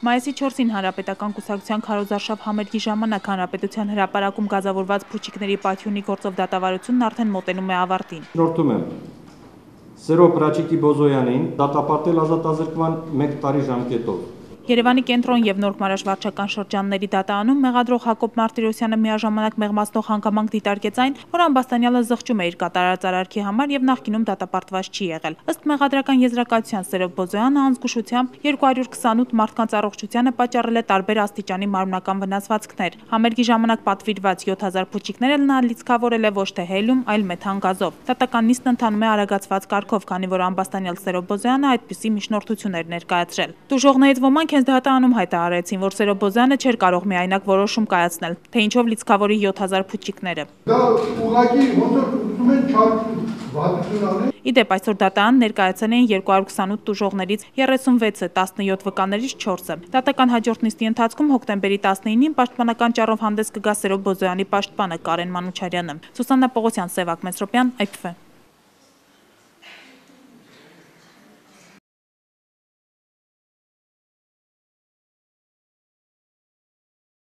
Մայիսի 4-ին Հանրապետական կուսակցության քարոզարշավ համերգի ժամանակ Հանրապետության հրապարակում գազավորված փուչիկների պայթյունի գործով դատավարությունն արդեն մոտենում է ավարտին։ Շնորհում եմ Սերոբ Ռաչիկի Բոզոյանին դատապարտել ազատազրկման 1 տարի ժամկետով։ Երևանի կենտրոն եւ Նոր Մարաշ վարչական շրջանների դատարանում մեղադրող Հակոբ Մարտիրոսյանը միաժամանակ մեղմացնող հանգամանք դիտարկեց այն, որ Ամբաստանյանը զղջում է իր կատարած արարքի համար եւ նախկինում դատապարտված չի եղել։ Ըստ մեղադրական եզրակացության Սերոբ Բոզոյանը անզգուշությամբ 228 մարդկանց առողջությանը պատճառել է տարբեր աստիճանի մարմնական վնասվածքներ։ Համերգի ժամանակ պատվիրված 7000 փուչիկները նա լիցքավորել է ոչ թե հելիում, այլ մեթան գազով։ Դատական նիստն ընթանում է արագացված կարգով, քանի որ Ամբաստանյալ Սերոբ Բոզոյանը այդպիսի միջնորդություններ ներկայացրել։ Դժողներից ոմանք հենց դատարանում հայտարարեցին, որ Սերոբ Բոզոյանը չէր կարող միայնակ որոշում կայացնել, թե ինչով լիցքավորի 7000 փուչիկները։ Դա ուղղակի ոնց որ ուզում են վատություն անել։ Իդեպ այսօր դատարան ներկայացել են 228 տուժողներից 36-ը, 17 վկաներից 4-ը։ Դատական հաջորդ նիստի ընթացքում հոկտեմբերի 19-ին պաշտպանական ճառով հանդես կգա Սերոբ Բոզոյանի պաշտպանը Կարեն Մանուչարյանը։ Սուսաննա Պողոսյան, Սևակ Մեսրոպյան, ITV։